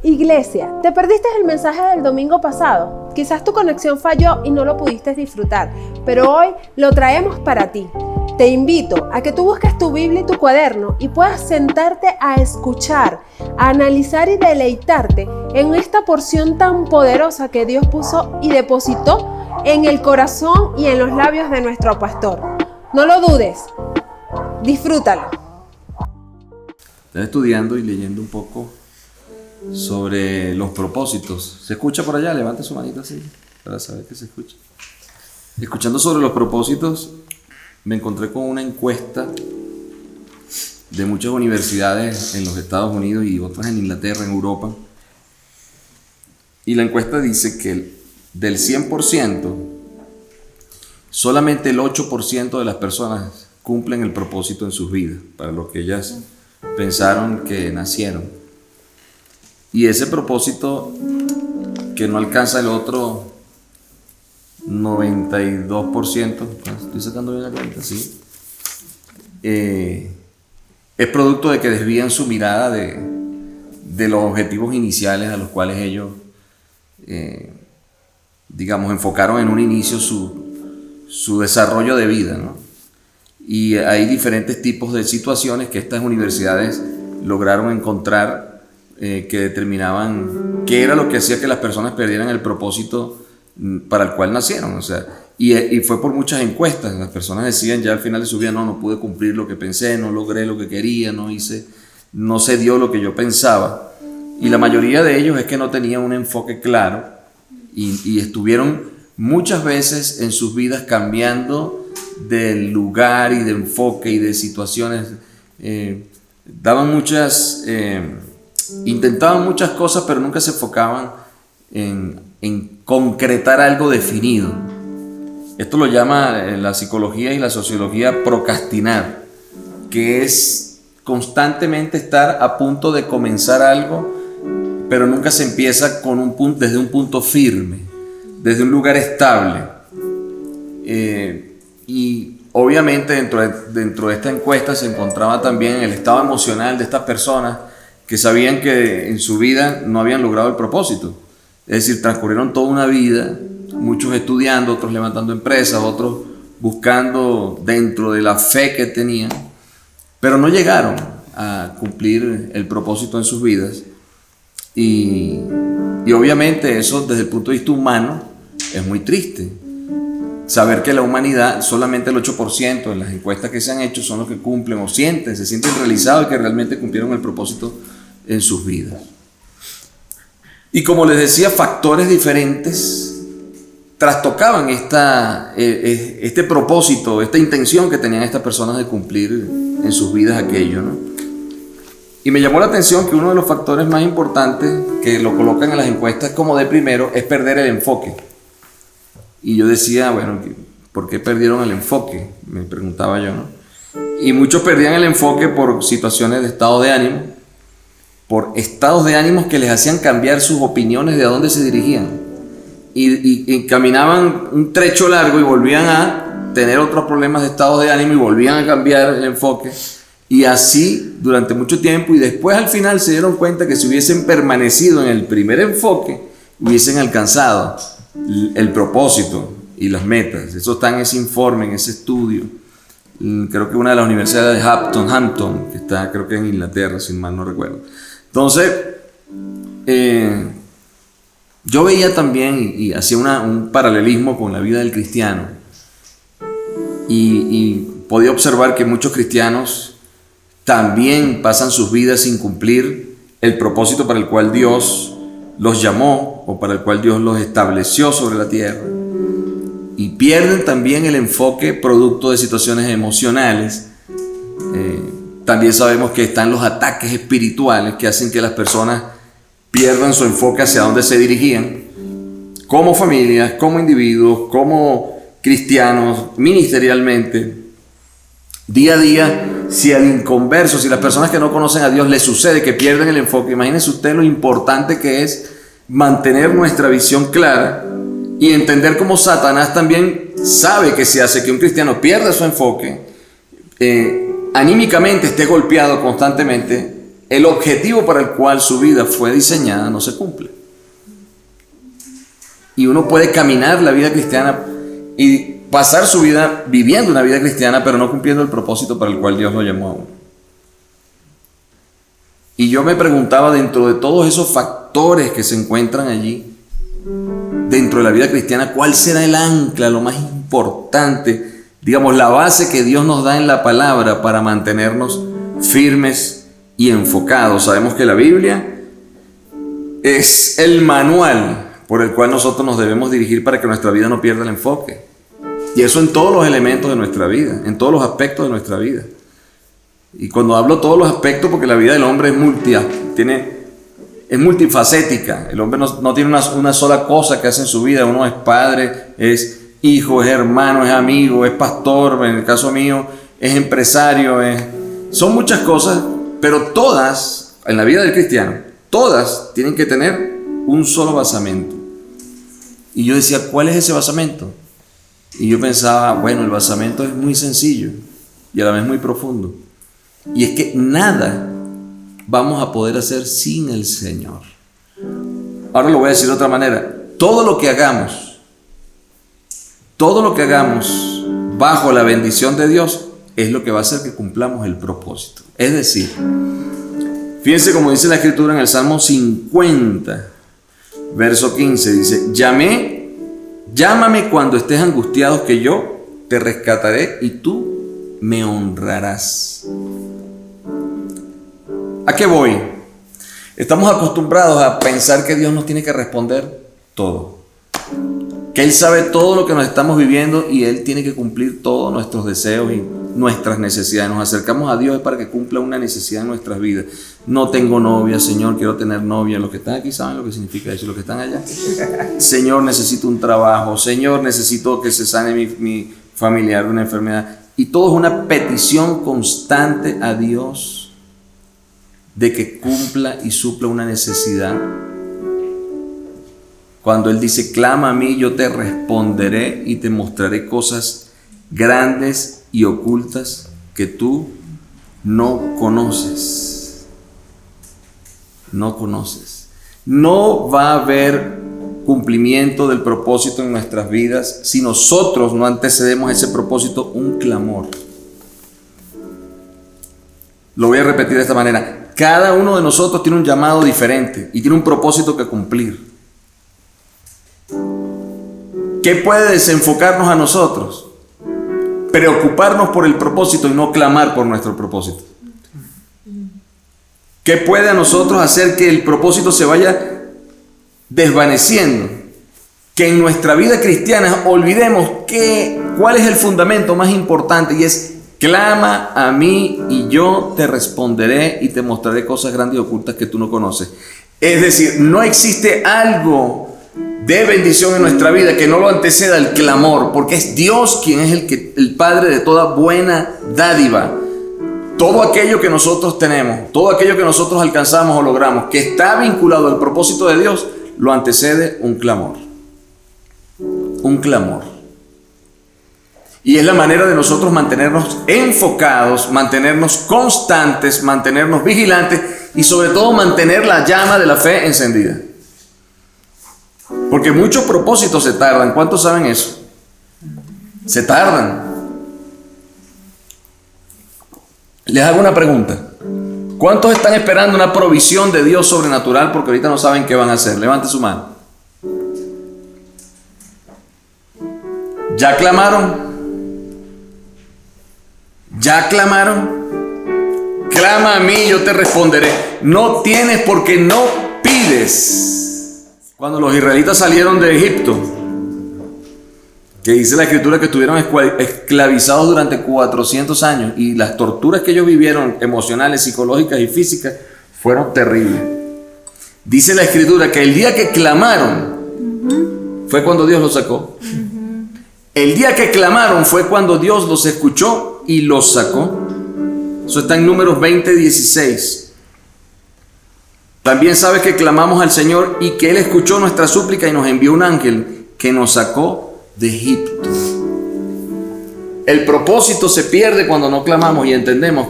Iglesia, ¿te perdiste el mensaje del domingo pasado? Quizás tu conexión falló y no lo pudiste disfrutar, pero hoy lo traemos para ti. Te invito a que tú busques tu Biblia y tu cuaderno y puedas sentarte a escuchar, a analizar y deleitarte en esta porción tan poderosa que Dios puso y depositó en el corazón y en los labios de nuestro pastor. No lo dudes, disfrútalo. Estaba estudiando y leyendo un poco sobre los propósitos. ¿Se escucha por allá? Levante su manito así para saber que se escucha. Escuchando sobre los propósitos, me encontré con una encuesta de muchas universidades en los Estados Unidos y otras en Inglaterra, en Europa. Y la encuesta dice que del 100%, solamente el 8% de las personas cumplen el propósito en sus vidas, para lo que ellas pensaron que nacieron. Y ese propósito que no alcanza el otro 92%, estoy sacando bien la cuenta, sí, es producto de que desvían su mirada de los objetivos iniciales a los cuales ellos, enfocaron en un inicio su desarrollo de vida, ¿no? Y hay diferentes tipos de situaciones que estas universidades lograron encontrar que determinaban qué era lo que hacía que las personas perdieran el propósito para el cual nacieron. O sea, y fue por muchas encuestas. Las personas decían ya al final de su vida, no pude cumplir lo que pensé, no logré lo que quería, no se dio lo que yo pensaba. Y la mayoría de ellos es que no tenían un enfoque claro y estuvieron muchas veces en sus vidas cambiando de lugar y de enfoque y de situaciones. Intentaban muchas cosas, pero nunca se enfocaban en concretar algo definido. Esto lo llama la psicología y la sociología procrastinar, que es constantemente estar a punto de comenzar algo, pero nunca se empieza desde un punto firme, desde un lugar estable. Y obviamente dentro de esta encuesta se encontraba también el estado emocional de estas personas que sabían que en su vida no habían logrado el propósito. Es decir, transcurrieron toda una vida, muchos estudiando, otros levantando empresas, otros buscando dentro de la fe que tenían, pero no llegaron a cumplir el propósito en sus vidas. Y obviamente eso desde el punto de vista humano es muy triste. Saber que la humanidad, solamente el 8% en las encuestas que se han hecho son los que cumplen o se sienten realizados y que realmente cumplieron el propósito en sus vidas. Y como les decía, factores diferentes trastocaban este propósito, esta intención que tenían estas personas de cumplir en sus vidas aquello, ¿no? Y me llamó la atención que uno de los factores más importantes que lo colocan en las encuestas como de primero es perder el enfoque. Y yo decía, ¿por qué perdieron el enfoque? Me preguntaba yo, ¿no? Y muchos perdían el enfoque por situaciones de estado de ánimo, por estados de ánimos que les hacían cambiar sus opiniones de a dónde se dirigían. Y caminaban un trecho largo y volvían a tener otros problemas de estado de ánimo y volvían a cambiar el enfoque. Y así durante mucho tiempo, y después al final se dieron cuenta que si hubiesen permanecido en el primer enfoque, hubiesen alcanzado el propósito y las metas. Eso está en ese informe, en ese estudio. Creo que una de las universidades de Hampton, que está creo que en Inglaterra, si mal no recuerdo. Entonces, yo veía también y hacía un paralelismo con la vida del cristiano. Y podía observar que muchos cristianos también pasan sus vidas sin cumplir el propósito para el cual Dios los llamó o para el cual Dios los estableció sobre la tierra. Y pierden también el enfoque producto de situaciones emocionales. También sabemos que están los ataques espirituales que hacen que las personas pierdan su enfoque hacia dónde se dirigían, como familias, como individuos, como cristianos, ministerialmente. Día a día, si al inconverso, si las personas que no conocen a Dios les sucede que pierden el enfoque, imagínense usted lo importante que es mantener nuestra visión clara y entender cómo Satanás también sabe que si hace que un cristiano pierda su enfoque, anímicamente esté golpeado constantemente, el objetivo para el cual su vida fue diseñada no se cumple. Y uno puede caminar la vida cristiana y pasar su vida viviendo una vida cristiana, pero no cumpliendo el propósito para el cual Dios lo llamó a uno. Y yo me preguntaba, dentro de todos esos factores que se encuentran allí, dentro de la vida cristiana, ¿cuál será el ancla, lo más importante, digamos, la base que Dios nos da en la palabra para mantenernos firmes y enfocados? Sabemos que la Biblia es el manual por el cual nosotros nos debemos dirigir para que nuestra vida no pierda el enfoque. Y eso en todos los elementos de nuestra vida, en todos los aspectos de nuestra vida. Y cuando hablo todos los aspectos, porque la vida del hombre es multifacética. El hombre no tiene una sola cosa que hace en su vida. Uno es padre, es hijo, es hermano, es amigo, es pastor, en el caso mío, es empresario. Son muchas cosas, pero todas, en la vida del cristiano, todas tienen que tener un solo basamento. Y yo decía, ¿cuál es ese basamento? Y yo pensaba, bueno, el basamento es muy sencillo y a la vez muy profundo. Y es que nada vamos a poder hacer sin el Señor. Ahora lo voy a decir de otra manera. Todo lo que hagamos bajo la bendición de Dios es lo que va a hacer que cumplamos el propósito. Es decir, fíjense como dice la Escritura en el Salmo 50, verso 15, dice: llámame cuando estés angustiado, que yo te rescataré y tú me honrarás. ¿A qué voy? Estamos acostumbrados a pensar que Dios nos tiene que responder todo, que Él sabe todo lo que nos estamos viviendo y Él tiene que cumplir todos nuestros deseos y nuestras necesidades. Nos acercamos a Dios para que cumpla una necesidad en nuestras vidas. No tengo novia, Señor, quiero tener novia. Los que están aquí saben lo que significa eso. Los que están allá, Señor, necesito un trabajo. Señor, necesito que se sane mi familiar de una enfermedad. Y todo es una petición constante a Dios de que cumpla y supla una necesidad. Cuando Él dice: clama a mí, yo te responderé y te mostraré cosas grandes y ocultas que tú no conoces. No conoces. No va a haber cumplimiento del propósito en nuestras vidas si nosotros no antecedemos a ese propósito un clamor. Lo voy a repetir de esta manera. Cada uno de nosotros tiene un llamado diferente y tiene un propósito que cumplir. ¿Qué puede desenfocarnos a nosotros? Preocuparnos por el propósito y no clamar por nuestro propósito. ¿Qué puede a nosotros hacer que el propósito se vaya desvaneciendo? Que en nuestra vida cristiana olvidemos cuál es el fundamento más importante, y es: clama a mí y yo te responderé y te mostraré cosas grandes y ocultas que tú no conoces. Es decir, no existe algo de bendición en nuestra vida que no lo anteceda el clamor, porque es Dios quien es el Padre de toda buena dádiva. Todo aquello que nosotros tenemos, todo aquello que nosotros alcanzamos o logramos, que está vinculado al propósito de Dios, lo antecede un clamor. Un clamor. Y es la manera de nosotros mantenernos enfocados, mantenernos constantes, mantenernos vigilantes y sobre todo mantener la llama de la fe encendida. Porque muchos propósitos se tardan. ¿Cuántos saben eso? Se tardan. Les hago una pregunta. ¿Cuántos están esperando una provisión de Dios sobrenatural porque ahorita no saben qué van a hacer? Levante su mano. ¿Ya clamaron? ¿Ya clamaron? Clama a mí, yo te responderé. No tienes porque no pides. Cuando los israelitas salieron de Egipto, que dice la Escritura que estuvieron esclavizados durante 400 años, y las torturas que ellos vivieron, emocionales, psicológicas y físicas, fueron terribles. Dice la Escritura que el día que clamaron fue cuando Dios los sacó. El día que clamaron fue cuando Dios los escuchó y los sacó. Eso está en Números 20:16. También sabes que clamamos al Señor y que Él escuchó nuestra súplica y nos envió un ángel que nos sacó de Egipto. el propósito se pierde cuando no clamamos y entendemos.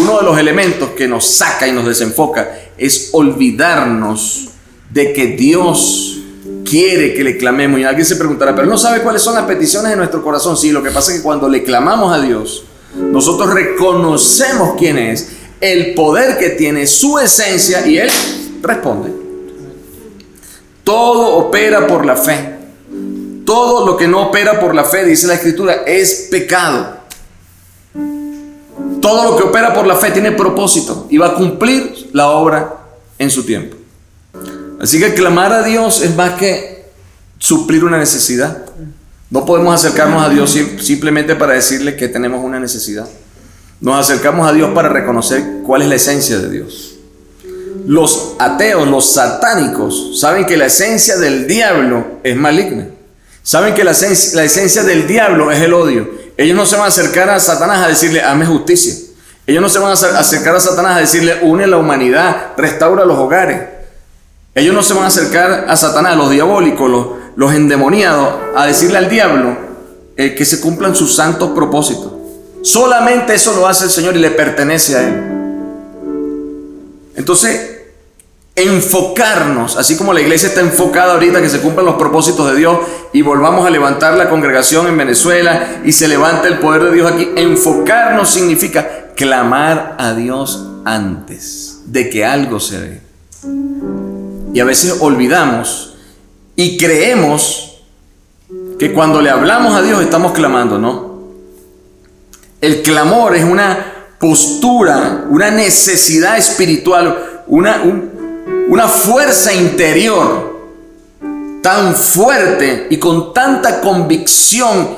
Uno de los elementos que nos saca y nos desenfoca es olvidarnos de que Dios quiere que le clamemos. Y alguien se preguntará, pero no sabe cuáles son las peticiones de nuestro corazón. Sí, lo que pasa es que cuando le clamamos a Dios, nosotros reconocemos quién es, el poder que tiene, su esencia, y Él responde. Todo opera por la fe. Todo lo que no opera por la fe, dice la Escritura, es pecado. Todo lo que opera por la fe tiene propósito y va a cumplir la obra en su tiempo. Así que clamar a Dios es más que suplir una necesidad. No podemos acercarnos a Dios simplemente para decirle que tenemos una necesidad. Nos acercamos a Dios para reconocer cuál es la esencia de Dios. Los ateos, los satánicos, saben que la esencia del diablo es maligna. Saben que la esencia del diablo es el odio. Ellos no se van a acercar a Satanás a decirle, hazme justicia. Ellos no se van a acercar a Satanás a decirle, une la humanidad, restaura los hogares. Ellos no se van a acercar a Satanás, los diabólicos, los endemoniados, a decirle al diablo que se cumplan sus santos propósitos. Solamente eso lo hace el Señor y le pertenece a Él. Entonces, enfocarnos, así como la iglesia está enfocada ahorita que se cumplan los propósitos de Dios y volvamos a levantar la congregación en Venezuela y se levanta el poder de Dios aquí, enfocarnos significa clamar a Dios antes de que algo se dé. Y a veces olvidamos y creemos que cuando le hablamos a Dios estamos clamando, ¿no? El clamor es una postura, una necesidad espiritual, una fuerza interior tan fuerte y con tanta convicción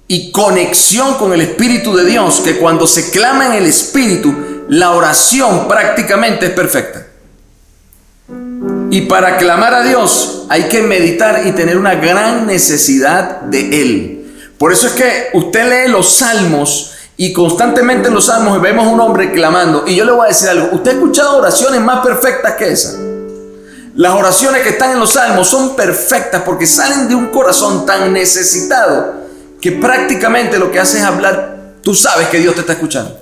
y conexión con el Espíritu de Dios que cuando se clama en el Espíritu, la oración prácticamente es perfecta. Y para clamar a Dios hay que meditar y tener una gran necesidad de Él. Por eso es que usted lee los salmos y constantemente en los salmos vemos a un hombre clamando. Y yo le voy a decir algo, ¿usted ha escuchado oraciones más perfectas que esas? Las oraciones que están en los salmos son perfectas porque salen de un corazón tan necesitado que prácticamente lo que hace es hablar. Tú sabes que Dios te está escuchando.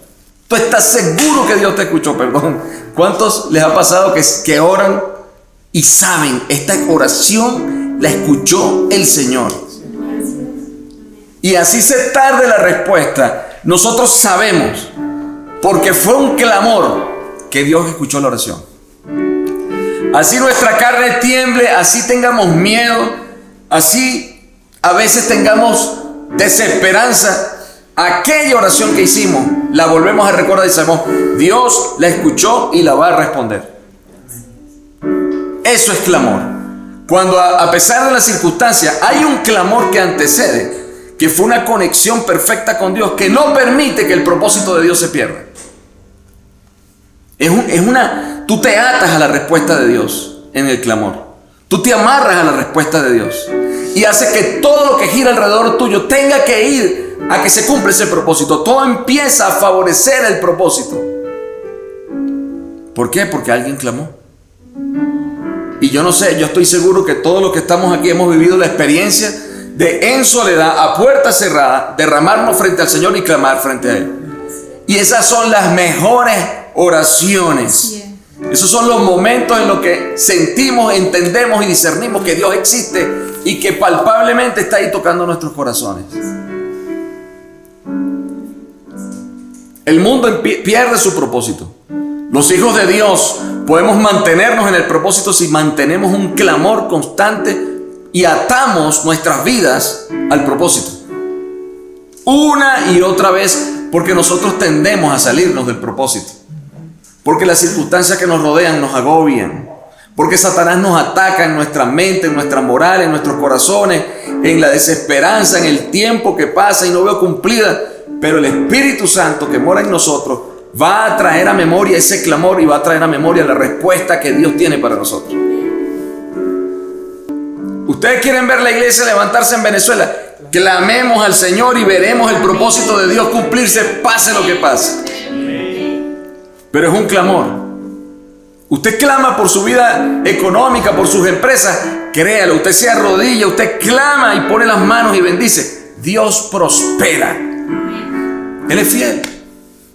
Tú estás seguro que Dios te escuchó, perdón. ¿Cuántos les ha pasado que oran y saben, esta oración la escuchó el Señor? Y así se tarde la respuesta, nosotros sabemos, porque fue un clamor, que Dios escuchó la oración. Así nuestra carne tiemble, así tengamos miedo, así a veces tengamos desesperanza, aquella oración que hicimos, la volvemos a recordar y sabemos, Dios la escuchó y la va a responder. Eso es clamor. Cuando a pesar de las circunstancias hay un clamor que antecede, que fue una conexión perfecta con Dios, que no permite que el propósito de Dios se pierda. Tú te atas a la respuesta de Dios en el clamor. Tú te amarras a la respuesta de Dios. Y hace que todo lo que gira alrededor tuyo tenga que ir a que se cumpla ese propósito. Todo empieza a favorecer el propósito. ¿Por qué? Porque alguien clamó. Y yo no sé, yo estoy seguro que todos los que estamos aquí hemos vivido la experiencia de en soledad, a puerta cerrada, derramarnos frente al Señor y clamar frente a Él. Y esas son las mejores oraciones. Esos son los momentos en los que sentimos, entendemos y discernimos que Dios existe y que palpablemente está ahí tocando nuestros corazones. El mundo pierde su propósito. Los hijos de Dios podemos mantenernos en el propósito si mantenemos un clamor constante y atamos nuestras vidas al propósito. Una y otra vez, porque nosotros tendemos a salirnos del propósito. Porque las circunstancias que nos rodean nos agobian. Porque Satanás nos ataca en nuestra mente, en nuestra moral, en nuestros corazones, en la desesperanza, en el tiempo que pasa y no veo cumplida. Pero el Espíritu Santo que mora en nosotros va a traer a memoria ese clamor y va a traer a memoria la respuesta que Dios tiene para nosotros. Ustedes quieren ver la iglesia levantarse en Venezuela, clamemos al Señor y veremos el propósito de Dios cumplirse, pase lo que pase. Pero es un clamor. Usted clama por su vida económica, por sus empresas, créalo, usted se arrodilla, usted clama y pone las manos y bendice. Dios prospera. Él es fiel.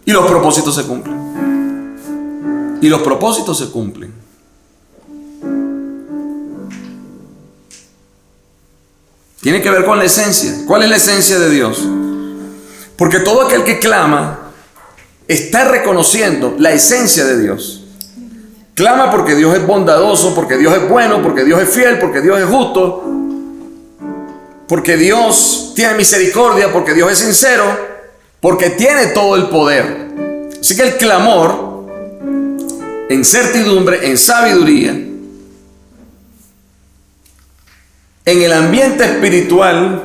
Y los propósitos se cumplen. Y los propósitos se cumplen. Tiene que ver con la esencia. ¿Cuál es la esencia de Dios? Porque todo aquel que clama está reconociendo la esencia de Dios. Clama porque Dios es bondadoso, porque Dios es bueno, porque Dios es fiel, porque Dios es justo, porque Dios tiene misericordia, porque Dios es sincero, porque tiene todo el poder. Así que el clamor, en certidumbre, en sabiduría, en el ambiente espiritual,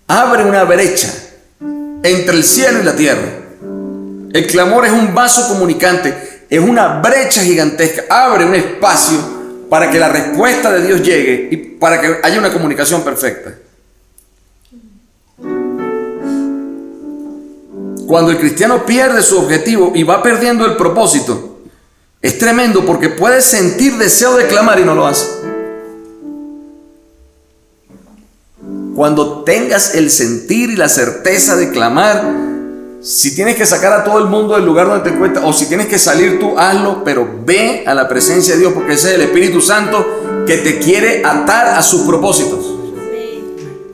abre una brecha entre el cielo y la tierra. El clamor es un vaso comunicante, es una brecha gigantesca, abre un espacio para que la respuesta de Dios llegue y para que haya una comunicación perfecta. Cuando el cristiano pierde su objetivo y va perdiendo el propósito, es tremendo porque puede sentir deseo de clamar y no lo hace. Cuando tengas el sentir y la certeza de clamar, si tienes que sacar a todo el mundo del lugar donde te encuentras, o si tienes que salir tú, hazlo, pero ve a la presencia de Dios, porque ese es el Espíritu Santo que te quiere atar a sus propósitos.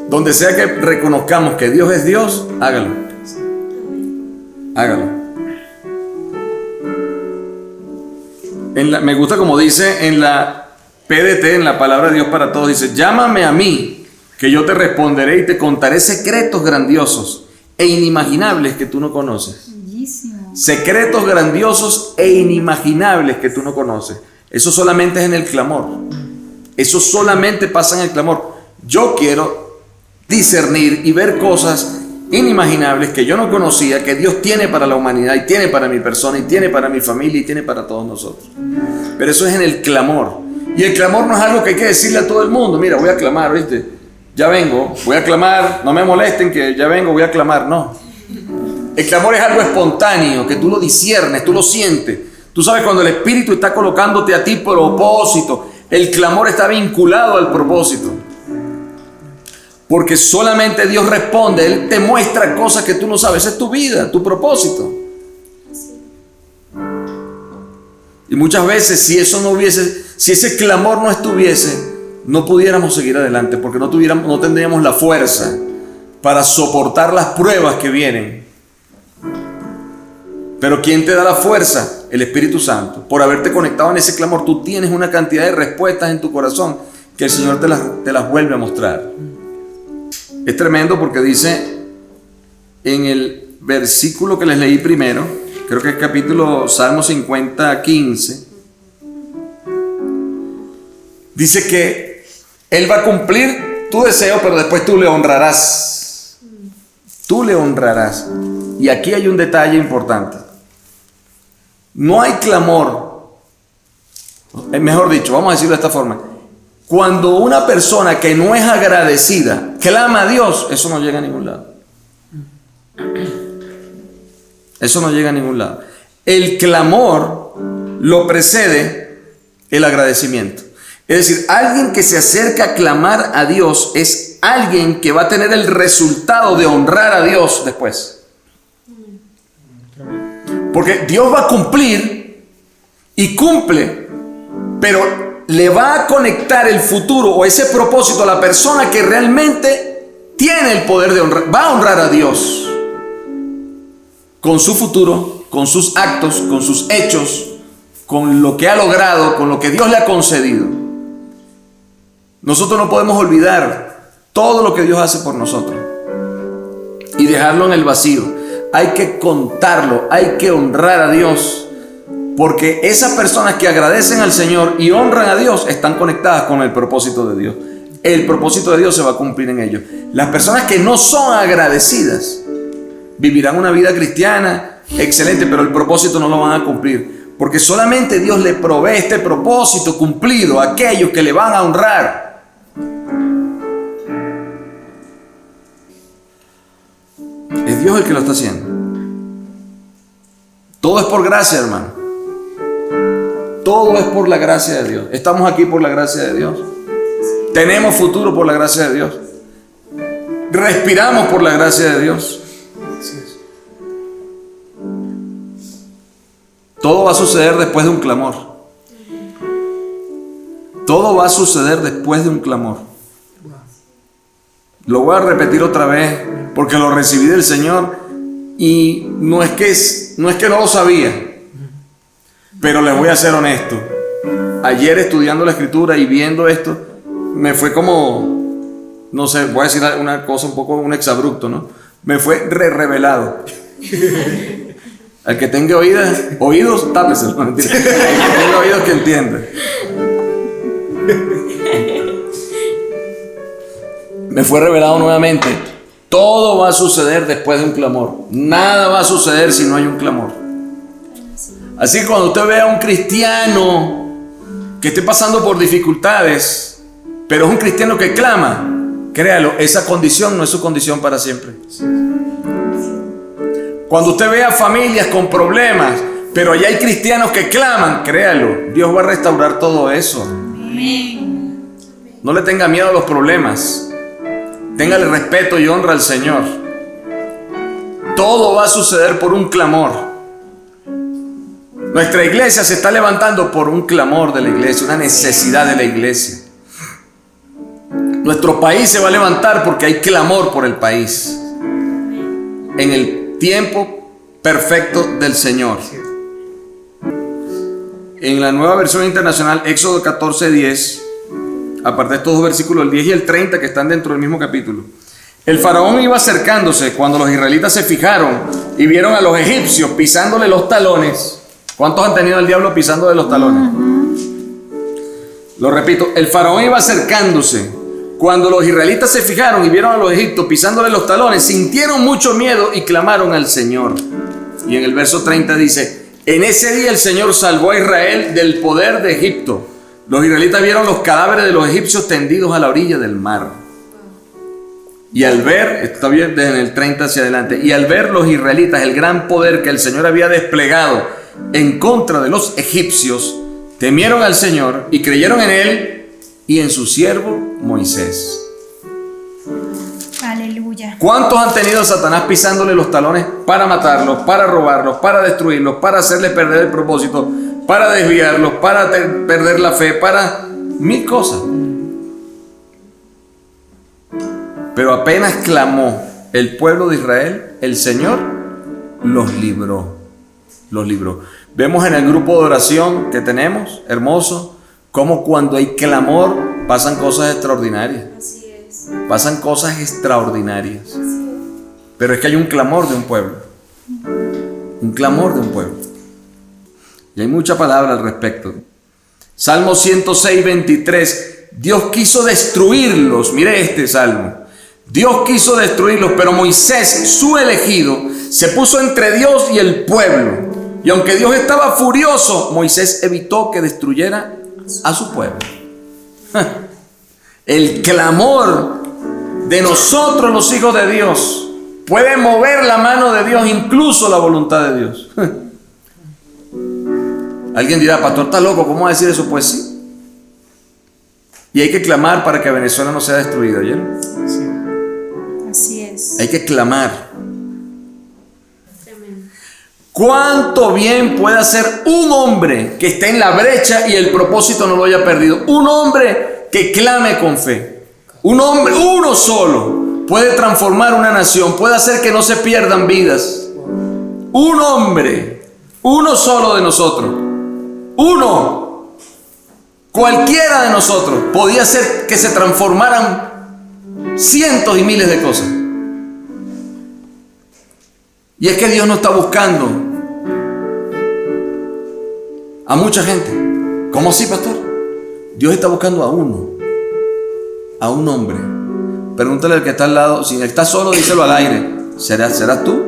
Donde sea que reconozcamos que Dios es Dios, hágalo. Hágalo. Me gusta como dice en la PDT, en la palabra de Dios para todos, dice: llámame a mí, que yo te responderé y te contaré secretos grandiosos e inimaginables que tú no conoces. Bellísimo. Secretos grandiosos e inimaginables que tú no conoces. Eso solamente es en el clamor. Eso solamente pasa en el clamor. Yo quiero discernir y ver cosas inimaginables que yo no conocía, que Dios tiene para la humanidad y tiene para mi persona y tiene para mi familia y tiene para todos nosotros. Pero eso es en el clamor. Y el clamor no es algo que hay que decirle a todo el mundo: mira, voy a clamar, ¿viste? Ya vengo, voy a clamar, no me molesten que ya vengo, voy a clamar. No. El clamor es algo espontáneo, que tú lo disciernes, tú lo sientes. Tú sabes cuando el Espíritu está colocándote a ti propósito. El clamor está vinculado al propósito. Porque solamente Dios responde, Él te muestra cosas que tú no sabes. Esa es tu vida, tu propósito. Y muchas veces si ese clamor no estuviese, no pudiéramos seguir adelante, porque no tendríamos la fuerza para soportar las pruebas que vienen. Pero ¿quién te da la fuerza? El Espíritu Santo. Por haberte conectado en ese clamor, tú tienes una cantidad de respuestas en tu corazón que el Señor te las vuelve a mostrar. Es tremendo porque dice en el versículo que les leí primero, creo que es capítulo Salmo 50, 15, dice que Él va a cumplir tu deseo, pero después tú le honrarás. Tú le honrarás. Y aquí hay un detalle importante. No hay clamor. Mejor dicho, vamos a decirlo de esta forma. Cuando una persona que no es agradecida clama a Dios, eso no llega a ningún lado. Eso no llega a ningún lado. El clamor lo precede el agradecimiento. Es decir, alguien que se acerca a clamar a Dios es alguien que va a tener el resultado de honrar a Dios después. Porque Dios va a cumplir y cumple, pero le va a conectar el futuro o ese propósito a la persona que realmente tiene el poder de honrar. Va a honrar a Dios con su futuro, con sus actos, con sus hechos, con lo que ha logrado, con lo que Dios le ha concedido. Nosotros no podemos olvidar todo lo que Dios hace por nosotros y dejarlo en el vacío. Hay que contarlo, hay que honrar a Dios, porque esas personas que agradecen al Señor y honran a Dios están conectadas con el propósito de Dios. El propósito de Dios se va a cumplir en ellos. Las personas que no son agradecidas vivirán una vida cristiana excelente, pero el propósito no lo van a cumplir, porque solamente Dios le provee este propósito cumplido a aquellos que le van a honrar. Es Dios el que lo está haciendo. Todo es por gracia, hermano. Todo es por la gracia de Dios. Estamos aquí por la gracia de Dios. Tenemos futuro por la gracia de Dios. Respiramos por la gracia de Dios. Todo va a suceder después de un clamor. Todo va a suceder después de un clamor. Lo voy a repetir otra vez porque lo recibí del Señor y no es que no lo sabía, pero les voy a ser honesto. Ayer estudiando la Escritura y viendo esto, me fue como, no sé, voy a decir una cosa un poco, un exabrupto, ¿no? Me fue revelado. Al que tenga oídos, tápese. No, mentira. Al que tenga oídos, que entienda. Me fue revelado nuevamente. Todo va a suceder después de un clamor. Nada va a suceder si no hay un clamor. Así que cuando usted vea a un cristiano que esté pasando por dificultades, pero es un cristiano que clama, créalo, esa condición no es su condición para siempre. Cuando usted vea familias con problemas, pero allá hay cristianos que claman, créalo, Dios va a restaurar todo eso. No le tenga miedo a los problemas. Téngale respeto y honra al Señor. Todo va a suceder por un clamor. Nuestra iglesia se está levantando por un clamor de la iglesia, una necesidad de la iglesia. Nuestro país se va a levantar porque hay clamor por el país. En el tiempo perfecto del Señor. En la Nueva Versión Internacional, Éxodo 14:10, aparte de estos dos versículos, el 10 y el 30 que están dentro del mismo capítulo. El faraón iba acercándose cuando los israelitas se fijaron y vieron a los egipcios pisándole los talones. ¿Cuántos han tenido al diablo pisándole los talones? Lo repito, el faraón iba acercándose. Cuando los israelitas se fijaron y vieron a los egipcios pisándole los talones, sintieron mucho miedo y clamaron al Señor. Y en el verso 30 dice: en ese día el Señor salvó a Israel del poder de Egipto. Los israelitas vieron los cadáveres de los egipcios tendidos a la orilla del mar. Y al ver, está bien desde el 30 hacia adelante, y al ver los israelitas el gran poder que el Señor había desplegado en contra de los egipcios, temieron al Señor y creyeron en Él y en su siervo Moisés. Aleluya. ¿Cuántos han tenido a Satanás pisándole los talones para matarlos, para robarlos, para destruirlos, para hacerles perder el propósito, para desviarlos, para perder la fe, para mil cosas? Pero apenas clamó el pueblo de Israel, el Señor los libró. Los libró. Vemos en el grupo de oración que tenemos, hermoso, cómo cuando hay clamor pasan cosas extraordinarias. Así es. Pasan cosas extraordinarias. Pero es que hay un clamor de un pueblo. Un clamor de un pueblo. Y hay mucha palabra al respecto. Salmo 106:23. Dios quiso destruirlos. Mire este salmo. Dios quiso destruirlos, pero Moisés, su elegido, se puso entre Dios y el pueblo. Y aunque Dios estaba furioso, Moisés evitó que destruyera a su pueblo. El clamor de nosotros, los hijos de Dios, puede mover la mano de Dios, incluso la voluntad de Dios. Alguien dirá: pastor, está loco, ¿cómo va a decir eso? Pues sí. Y hay que clamar para que Venezuela no sea destruida, ¿oyeron? Así es. Hay que clamar. ¿Cuánto bien puede hacer un hombre que esté en la brecha y el propósito no lo haya perdido? Un hombre que clame con fe. Un hombre, uno solo, puede transformar una nación, puede hacer que no se pierdan vidas. Un hombre, uno solo de nosotros, uno, cualquiera de nosotros, podía hacer que se transformaran cientos y miles de cosas. Y es que Dios no está buscando a mucha gente. ¿Cómo así, pastor? Dios está buscando a uno, a un hombre. Pregúntale al que está al lado. Si está solo, díselo al aire: ¿Serás tú?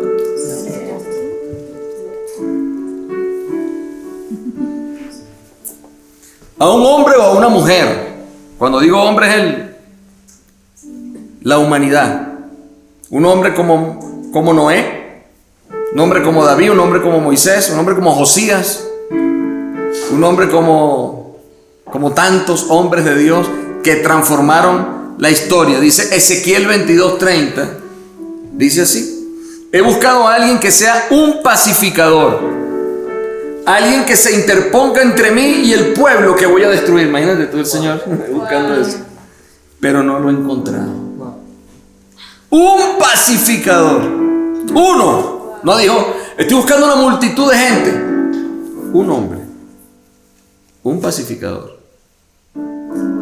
A un hombre o a una mujer. Cuando digo hombre es la humanidad. Un hombre como Noé, un hombre como David, un hombre como Moisés, un hombre como Josías, un hombre como tantos hombres de Dios que transformaron la historia. Dice Ezequiel 22:30, dice así: he buscado a alguien que sea un pacificador, Alguien que se interponga entre mí y el pueblo que voy a destruir. Imagínate tú el Señor buscando eso. Pero no lo he encontrado. Un pacificador. Uno. No dijo, estoy buscando una multitud de gente. Un hombre. Un pacificador.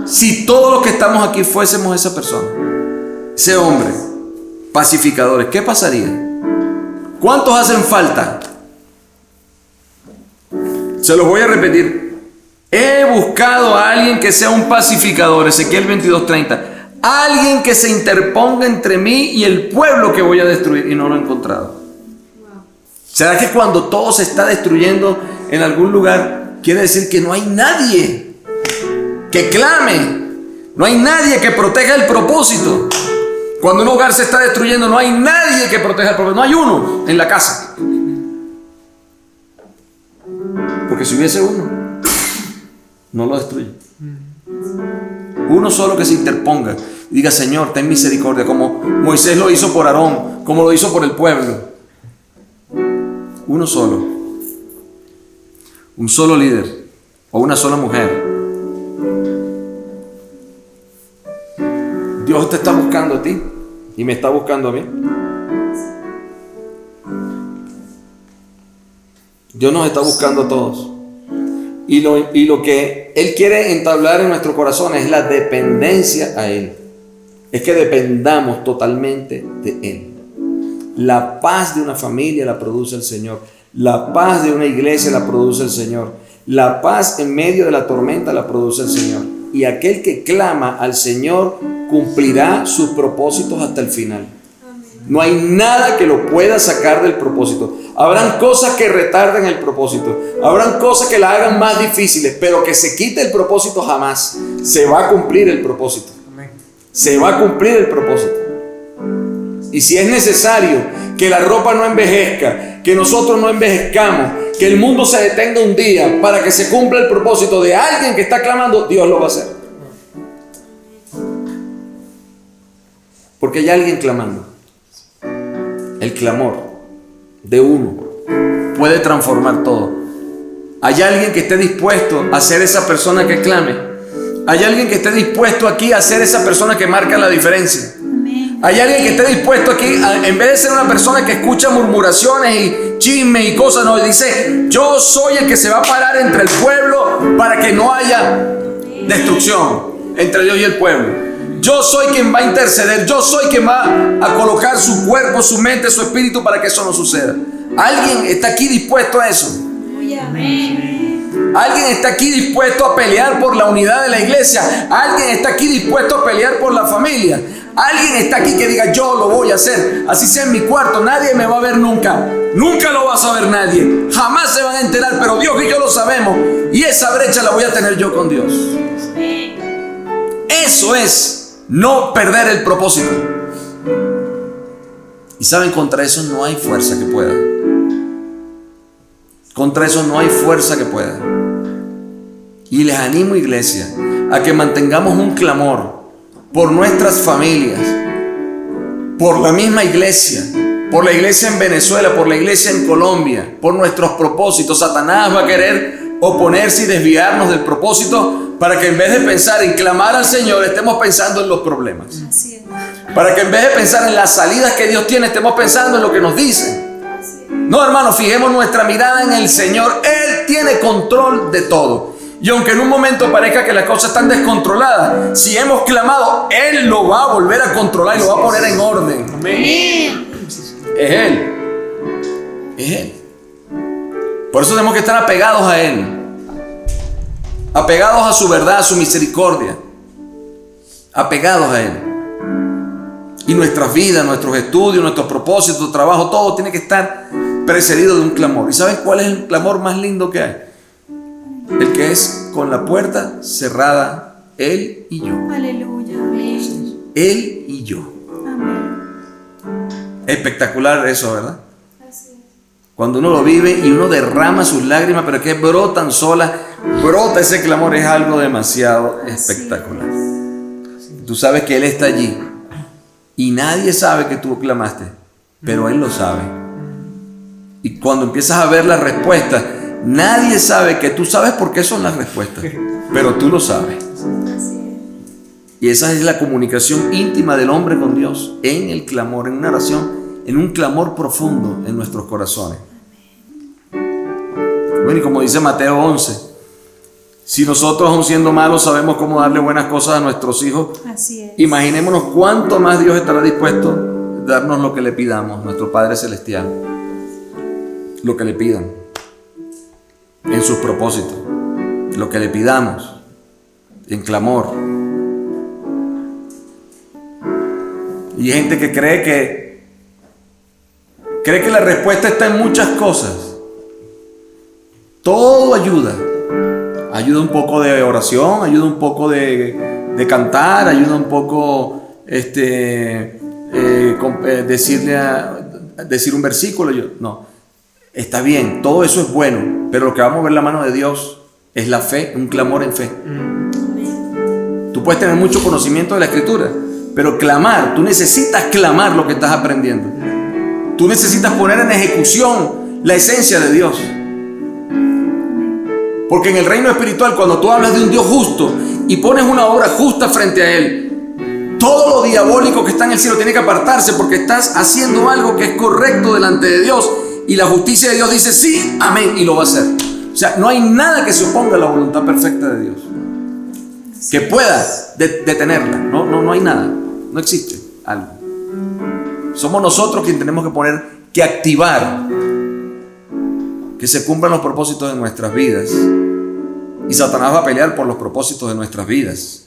Si todos los que estamos aquí fuésemos esa persona, ese hombre, pacificadores, ¿qué pasaría? ¿Cuántos hacen falta? Se los voy a repetir. He buscado a alguien que sea un pacificador. Ezequiel 22:30. Alguien que se interponga entre mí y el pueblo que voy a destruir, y no lo he encontrado. ¿Será que cuando todo se está destruyendo en algún lugar, quiere decir que no hay nadie que clame? No hay nadie que proteja el propósito. Cuando un hogar se está destruyendo, no hay nadie que proteja el propósito. No hay uno en la casa. Porque si hubiese uno, no lo destruye. Uno solo que se interponga y diga, Señor, ten misericordia, como Moisés lo hizo por Aarón, como lo hizo por el pueblo. Uno solo. Un solo líder o una sola mujer. Dios te está buscando a ti y me está buscando a mí. Dios nos está buscando a todos. Y lo que Él quiere entablar en nuestro corazón es la dependencia a Él. Es que dependamos totalmente de Él. La paz de una familia la produce el Señor. La paz de una iglesia la produce el Señor. La paz en medio de la tormenta la produce el Señor. Y aquel que clama al Señor cumplirá sus propósitos hasta el final. No hay nada que lo pueda sacar del propósito. Habrán cosas que retarden el propósito. Habrán cosas que la hagan más difíciles, pero que se quite el propósito jamás. Se va a cumplir el propósito. Se va a cumplir el propósito. Y si es necesario que la ropa no envejezca, que nosotros no envejezcamos, que el mundo se detenga un día para que se cumpla el propósito de alguien que está clamando, Dios lo va a hacer. Porque hay alguien clamando. El clamor de uno puede transformar todo. Hay alguien que esté dispuesto a ser esa persona que clame. Hay alguien que esté dispuesto aquí a ser esa persona que marca la diferencia. Hay alguien que esté dispuesto aquí, en vez de ser una persona que escucha murmuraciones y chismes y cosas, no, dice, yo soy el que se va a parar entre el pueblo para que no haya destrucción entre Dios y el pueblo. Yo soy quien va a interceder. Yo soy quien va a colocar su cuerpo, su mente, su espíritu para que eso no suceda. ¿Alguien está aquí dispuesto a eso? ¿Alguien está aquí dispuesto a pelear por la unidad de la iglesia? ¿Alguien está aquí dispuesto a pelear por la familia? ¿Alguien está aquí que diga, yo lo voy a hacer? Así sea en mi cuarto, nadie me va a ver nunca. Nunca lo va a saber nadie. Jamás se van a enterar, pero Dios y yo lo sabemos. Y esa brecha la voy a tener yo con Dios. Eso es no perder el propósito. Y saben, contra eso no hay fuerza que pueda. Contra eso no hay fuerza que pueda. Y les animo, iglesia, a que mantengamos un clamor por nuestras familias, por la misma iglesia, por la iglesia en Venezuela, por la iglesia en Colombia, por nuestros propósitos. Satanás va a querer oponerse y desviarnos del propósito para que en vez de pensar en clamar al Señor, estemos pensando en los problemas. Para que en vez de pensar en las salidas que Dios tiene, estemos pensando en lo que nos dicen. No, hermano, fijemos nuestra mirada en el Señor. Él tiene control de todo. Y aunque en un momento parezca que las cosas están descontroladas, si hemos clamado, Él lo va a volver a controlar y lo va a poner en orden. Amén. Es Él. Es Él. Por eso tenemos que estar apegados a Él. Apegados a su verdad, a su misericordia. Apegados a Él. Y nuestras vidas, nuestros estudios, nuestros propósitos, trabajo, todo tiene que estar precedido de un clamor. ¿Y sabes cuál es el clamor más lindo que hay? El que es con la puerta cerrada, Él y yo. Aleluya. Amén. Él y yo. Amén. Espectacular eso, ¿verdad? Cuando uno lo vive y uno derrama sus lágrimas, pero que brotan solas, brota ese clamor, es algo demasiado espectacular. Tú sabes que Él está allí y nadie sabe que tú clamaste, pero Él lo sabe. Y cuando empiezas a ver la respuesta, Nadie sabe que tú sabes por qué son las respuestas, pero tú lo sabes. Y esa es la comunicación íntima del hombre con Dios, en el clamor, en una oración, en un clamor profundo en nuestros corazones. Bueno, y como dice Mateo 11, si nosotros, aun siendo malos, sabemos cómo darle buenas cosas a nuestros hijos, Así es. imaginémonos cuánto más Dios estará dispuesto a darnos lo que le pidamos, nuestro Padre Celestial. Lo que le pidan, en sus propósitos, lo que le pidamos, en clamor. Y hay gente que cree que la respuesta está en muchas cosas. Todo ayuda. Ayuda un poco de oración, ayuda un poco de cantar, ayuda un poco decir un versículo. No, está bien, todo eso es bueno, pero lo que va a mover la mano de Dios es la fe, un clamor en fe. Tú puedes tener mucho conocimiento de la Escritura, pero clamar, tú necesitas clamar lo que estás aprendiendo. Tú necesitas poner en ejecución la esencia de Dios. Porque en el reino espiritual, cuando tú hablas de un Dios justo y pones una obra justa frente a Él, todo lo diabólico que está en el cielo tiene que apartarse, porque estás haciendo algo que es correcto delante de Dios, y la justicia de Dios dice sí, amén, y lo va a hacer. O sea, no hay nada que se oponga a la voluntad perfecta de Dios que pueda detenerla. No hay nada, no existe algo. Somos nosotros quienes tenemos que activar que se cumplan los propósitos de nuestras vidas. Y Satanás va a pelear por los propósitos de nuestras vidas.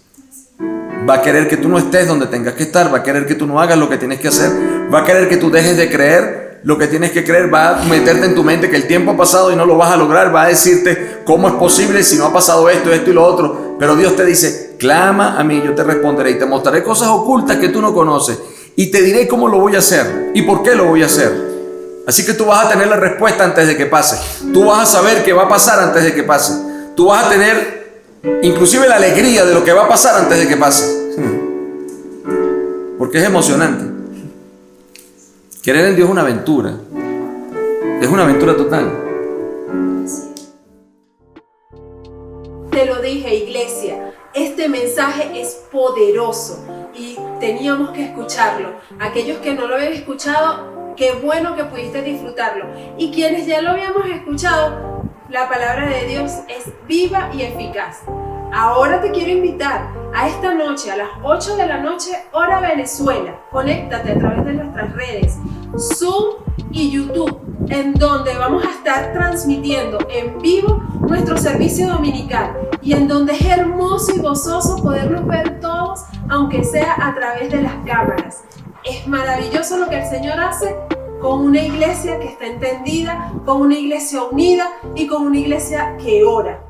Va a querer que tú no estés donde tengas que estar. Va a querer que tú no hagas lo que tienes que hacer. Va a querer que tú dejes de creer lo que tienes que creer. Va a meterte en tu mente que el tiempo ha pasado y no lo vas a lograr. Va a decirte cómo es posible si no ha pasado esto y lo otro. Pero Dios te dice, clama a mí, yo te responderé y te mostraré cosas ocultas que tú no conoces. Y te diré cómo lo voy a hacer y por qué lo voy a hacer. Así que tú vas a tener la respuesta antes de que pase. Tú vas a saber qué va a pasar antes de que pase. Tú vas a tener inclusive la alegría de lo que va a pasar antes de que pase. Porque es emocionante. Querer en Dios es una aventura. Es una aventura total. Te lo dije, iglesia, este mensaje es poderoso y teníamos que escucharlo. Aquellos que no lo habían escuchado, qué bueno que pudiste disfrutarlo. Y quienes ya lo habíamos escuchado, la palabra de Dios es viva y eficaz. Ahora te quiero invitar a esta noche, a las 8 de la noche, hora Venezuela. Conéctate a través de nuestras redes, Zoom y YouTube, en donde vamos a estar transmitiendo en vivo nuestro servicio dominical y en donde es hermoso y gozoso podernos ver todos, aunque sea a través de las cámaras. Es maravilloso lo que el Señor hace con una iglesia que está entendida, con una iglesia unida y con una iglesia que ora.